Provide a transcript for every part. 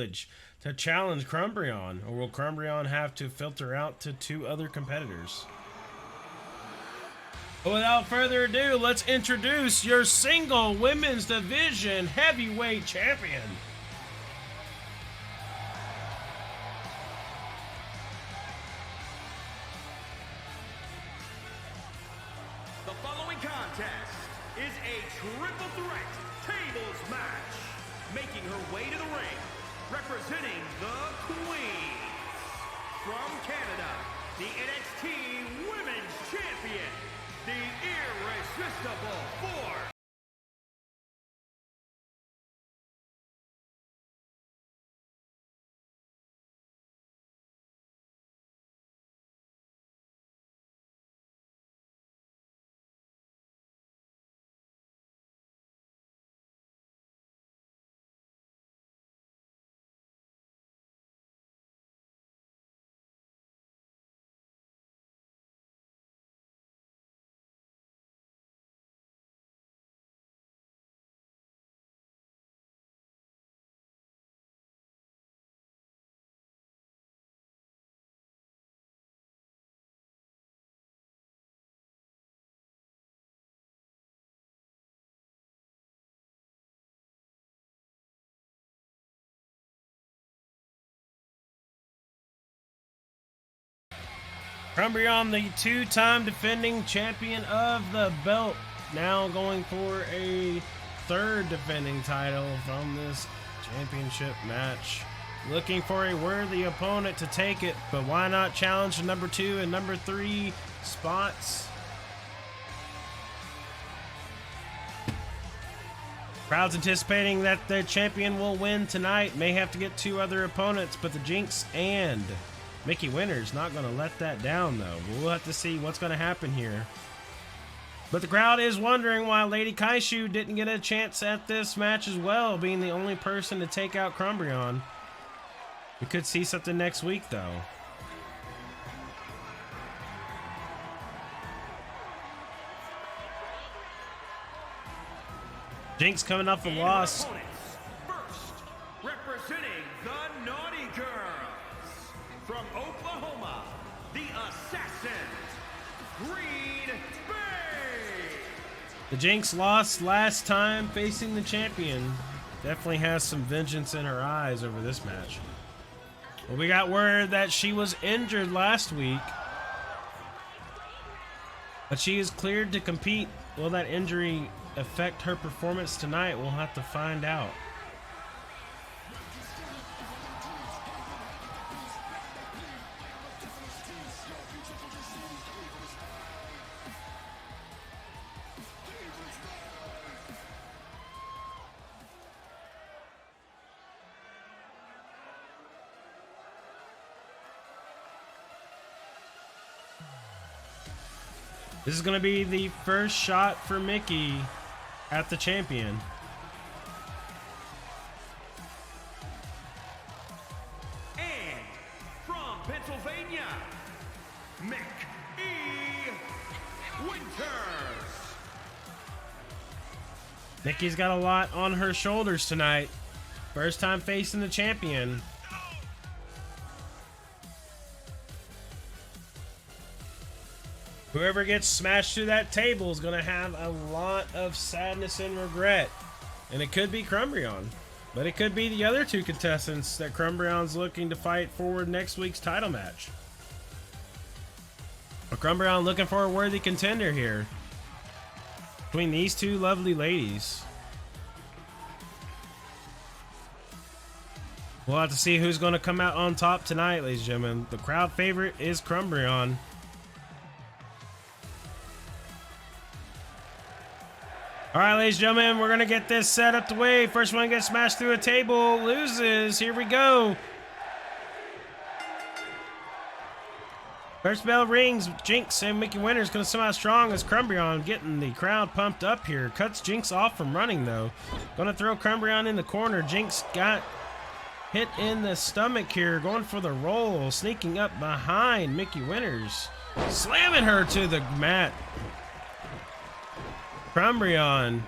privilege to challenge Crumbreon, or will Crumbreon have to filter out to 2 other competitors? But without further ado, let's introduce your single women's division heavyweight champion. The following contest is a triple threat tables match. Making her way to the ring, representing the Queens. From Canada, the NXT Women's Champion, the irresistible force. Crumbreon, the 2-time defending champion of the belt, now going for a 3rd defending title from this championship match. Looking for a worthy opponent to take it, but why not challenge the number 2 and number 3 spots? Crowd's anticipating that the champion will win tonight. May have to get 2 other opponents, but the Jinx and Mickey Winter's not going to let that down, though. We'll have to see what's going to happen here. But the crowd is wondering why Lady Kaishu didn't get a chance at this match as well, being the only person to take out Crumbreon. We could see something next week, though. Jinx coming off a loss. First, representing the Naughty Girls. From Oklahoma, the Assassins, Green Bay. The Jinx lost last time facing the champion. Definitely has some vengeance in her eyes over this match. Well, we got word that she was injured last week, but she is cleared to compete. Will that injury affect her performance tonight? We'll have to find out. This is going to be the first shot for Mickey at the champion. And from Pennsylvania, Mickey Winters. Mickey's got a lot on her shoulders tonight. First time facing the champion. Whoever gets smashed through that table is going to have a lot of sadness and regret. And it could be Crumbreon. But it could be the other 2 contestants that Crumbreon's looking to fight for next week's title match. But Crumbreon looking for a worthy contender here between these 2 lovely ladies. We'll have to see who's going to come out on top tonight, ladies and gentlemen. The crowd favorite is Crumbreon. All right, ladies and gentlemen, we're going to get this set up the way. First one gets smashed through a table, loses. Here we go. First bell rings. Jinx and Mickey Winter's going to come out strong as Crumbreon getting the crowd pumped up here. Cuts Jinx off from running, though. Going to throw Crumbreon in the corner. Jinx got hit in the stomach here. Going for the roll. Sneaking up behind Mickey Winters. Slamming her to the mat. Crumbreon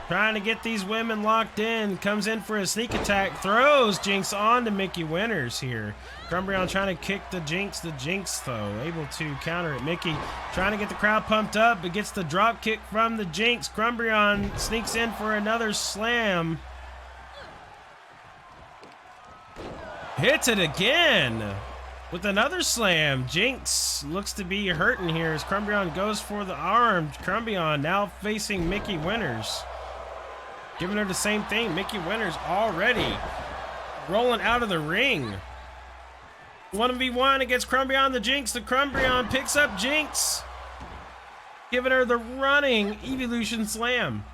Trying to get these women locked in. Comes in for a sneak attack. Throws Jinx on to Mickey Winters here. Crumbreon trying to kick the Jinx. The Jinx, though, able to counter it. Mickey trying to get the crowd pumped up, but gets the drop kick from the Jinx. Crumbreon sneaks in for another slam. Hits it again with another slam. Jinx looks to be hurting here as Crumbreon goes for the arm. Crumbreon now facing Mickey Winters. Giving her the same thing. Mickey Winters already rolling out of the ring. 1v1 against Crumbreon the Jinx. The Crumbreon picks up Jinx. Giving her the running Evolution Slam.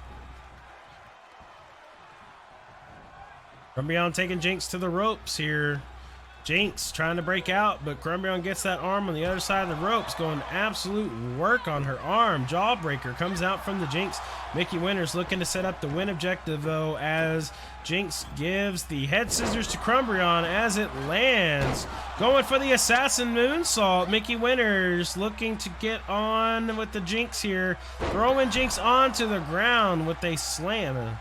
Crumbreon taking Jinx to the ropes here. Jinx trying to break out, but Crumbreon gets that arm on the other side of the ropes, going absolute work on her arm. Jawbreaker comes out from the Jinx. Mickey Winters looking to set up the win objective, though, as Jinx gives the head scissors to Crumbreon as it lands. Going for the assassin moonsault. Mickey Winters looking to get on with the Jinx here. Throwing Jinx onto the ground with a slam.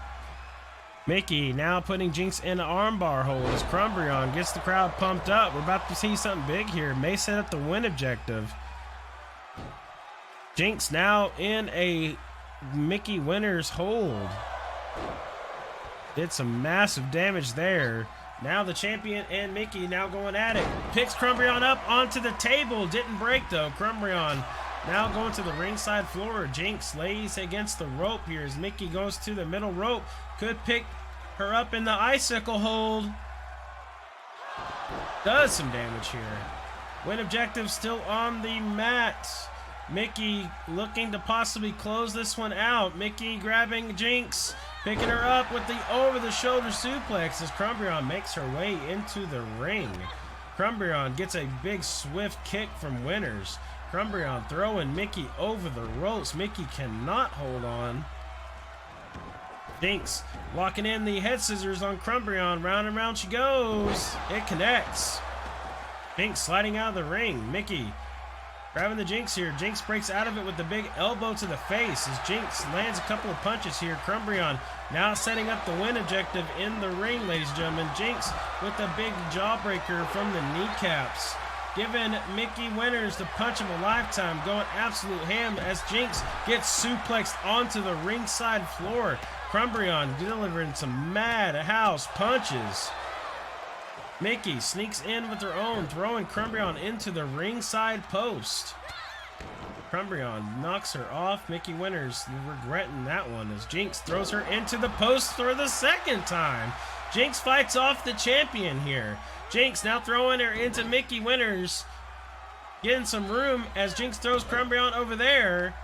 Mickey now putting Jinx in an armbar hold as Crumbreon gets the crowd pumped up. We're about to see something big here. May set up the win objective. Jinx now in a Mickey Winters hold. Did some massive damage there. Now the champion and Mickey now going at it. Picks Crumbreon up onto the table. Didn't break though. Crumbreon now going to the ringside floor. Jinx lays against the rope here as Mickey goes to the middle rope. Could pick her up in the icicle hold. Does some damage here. Win objective still on the mat. Mickey looking to possibly close this one out. Mickey grabbing Jinx, picking her up with the over-the-shoulder suplex as Crumbreon makes her way into the ring. Crumbreon gets a big swift kick from Winters. Crumbreon throwing Mickey over the ropes. Mickey cannot hold on. Jinx locking in the head scissors on Crumbreon. Round and round she goes. It connects. Jinx sliding out of the ring. Mickey grabbing the Jinx here. Jinx breaks out of it with the big elbow to the face as Jinx lands a couple of punches here. Crumbreon now setting up the win objective in the ring, ladies and gentlemen. Jinx with the big jawbreaker from the kneecaps. Giving Mickey Winters the punch of a lifetime, going absolute ham as Jinx gets suplexed onto the ringside floor. Crumbreon delivering some madhouse punches. Mickey sneaks in with her own, throwing Crumbreon into the ringside post. Crumbreon knocks her off. Mickey Winters regretting that one as Jinx throws her into the post for the second time. Jinx fights off the champion here. Jinx now throwing her into Mickey Winters. Getting some room as Jinx throws Crumbreon over there.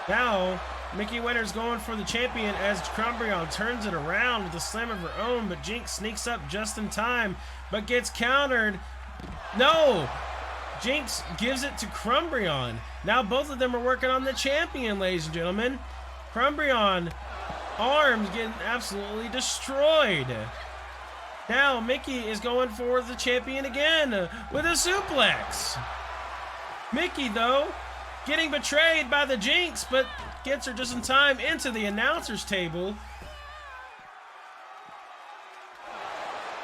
Now, Mickey Winters going for the champion as Crumbreon turns it around with a slam of her own, but Jinx sneaks up just in time, but gets countered. No! Jinx gives it to Crumbreon. Now both of them are working on the champion, ladies and gentlemen. Crumbreon, arms getting absolutely destroyed. Now Mickey is going for the champion again with a suplex. Mickey, though, getting betrayed by the Jinx, but gets her just in time into the announcer's table.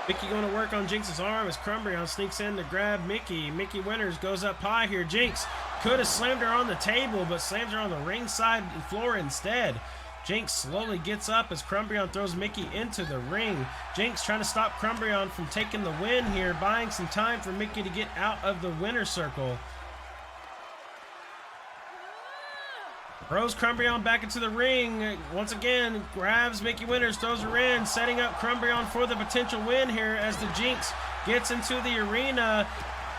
Mickey going to work on Jinx's arm as Crumbreon sneaks in to grab Mickey. Mickey Winters goes up high here. Jinx could have slammed her on the table, but slams her on the ringside floor instead. Jinx slowly gets up as Crumbreon throws Mickey into the ring. Jinx trying to stop Crumbreon from taking the win here, buying some time for Mickey to get out of the winner's circle. Throws Crumbreon back into the ring. Once again, grabs Mickey Winters, throws her in, setting up Crumbreon for the potential win here as the Jinx gets into the arena.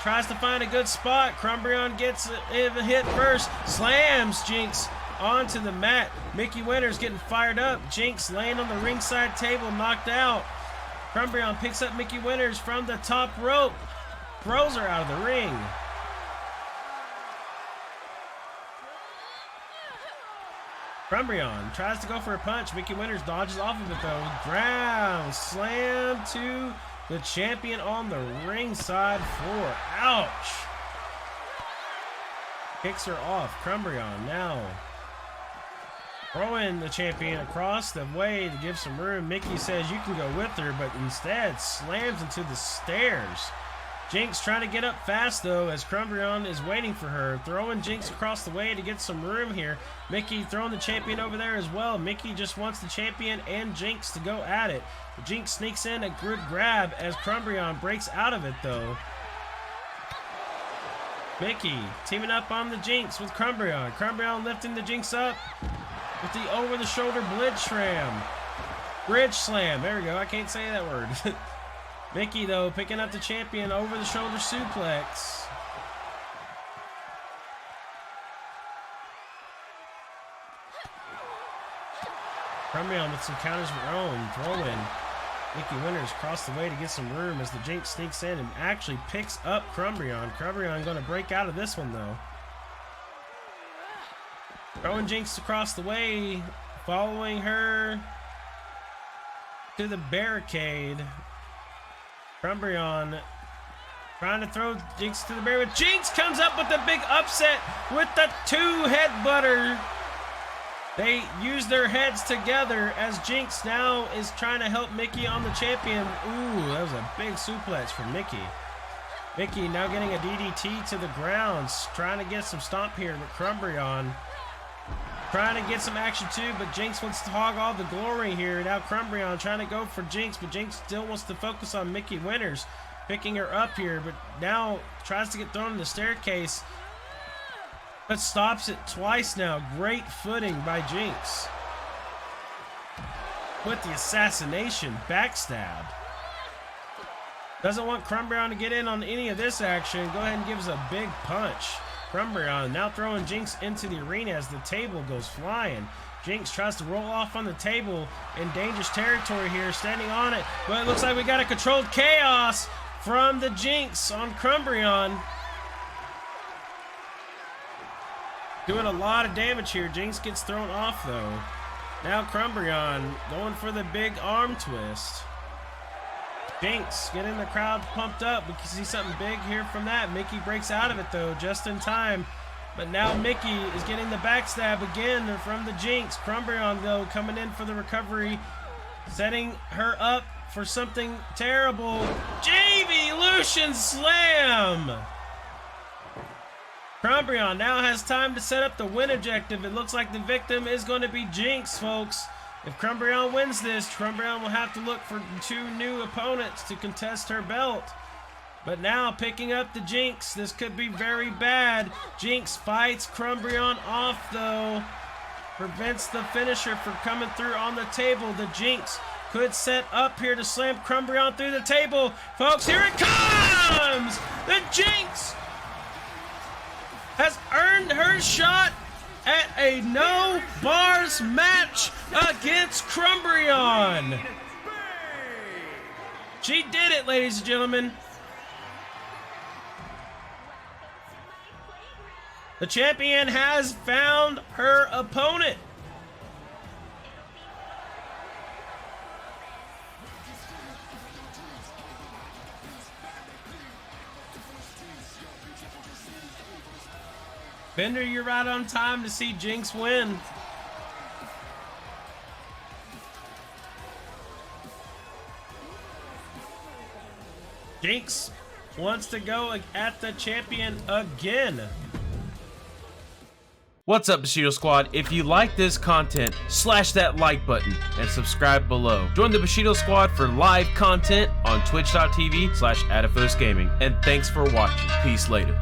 Tries to find a good spot. Crumbreon gets a hit first. Slams Jinx onto the mat. Mickey Winters getting fired up. Jinx laying on the ringside table, knocked out. Crumbreon picks up Mickey Winters from the top rope. Throws her out of the ring. Crumbreon tries to go for a punch. Mickey Winters dodges off of it though. Ground slam to the champion on the ringside floor. Ouch. Kicks her off. Crumbreon now Throwing the champion across the way to give some room. Mickey says you can go with her, but instead slams into the stairs. Jinx trying to get up fast, though, as Crumbreon is waiting for her. Throwing Jinx across the way to get some room here. Mickey throwing the champion over there as well. Mickey just wants the champion and Jinx to go at it. Jinx sneaks in a good grab as Crumbreon breaks out of it, though. Mickey teaming up on the Jinx with Crumbreon. Crumbreon lifting the Jinx up with the over-the-shoulder Bridge Slam. Bridge Slam. There we go. I can't say that word. Mickey, though, picking up the champion over-the-shoulder suplex. Crumbreon with some counters of her own. Throwing Mickey Winters across the way to get some room as the Jinx sneaks in and actually picks up Crumbreon. Crumbreon going to break out of this one, though. Throwing Jinx across the way, following her to the barricade. Crumbreon trying to throw Jinx to the barricade. Jinx comes up with a big upset with the two headbutter. They use their heads together as Jinx now is trying to help Mickey on the champion. Ooh, that was a big suplex from Mickey. Mickey now getting a DDT to the ground, trying to get some stomp here with Crumbreon. Trying to get some action too, but Jinx wants to hog all the glory here. Now Crumbreon trying to go for Jinx, but Jinx still wants to focus on Mickey Winters. Picking her up here, but now tries to get thrown in the staircase. But stops it twice now. Great footing by Jinx. With the assassination backstab. Doesn't want Crumbreon to get in on any of this action. Go ahead and gives a big punch. Crumbreon now throwing Jinx into the arena as the table goes flying. Jinx tries to roll off on the table in dangerous territory here, standing on it. But it looks like we got a controlled chaos from the Jinx on Crumbreon. Doing a lot of damage here. Jinx gets thrown off, though. Now Crumbreon going for the big arm twist. Jinx getting the crowd pumped up. We can see something big here from that. Mickey breaks out of it, though, just in time. But now Mickey is getting the backstab again from the Jinx. Crumbreon, though, coming in for the recovery. Setting her up for something terrible. J-Evolution Slam! Crumbreon now has time to set up the win objective. It looks like the victim is going to be Jinx, folks. If Crumbreon wins this, Crumbreon will have to look for two new opponents to contest her belt. But now picking up the Jinx, this could be very bad. Jinx fights Crumbreon off, though. Prevents the finisher from coming through on the table. The Jinx could set up here to slam Crumbreon through the table. Folks, here it comes! The Jinx has earned her shot at a no bars match against Crumbreon. She did it, ladies and gentlemen. The champion has found her opponent. Bender, you're right on time to see Jinx win. Jinx wants to go at the champion again. What's up, Bushido Squad? If you like this content, slash that like button and subscribe below. Join the Bushido Squad for live content on twitch.tv/atofosegaming. And thanks for watching. Peace later.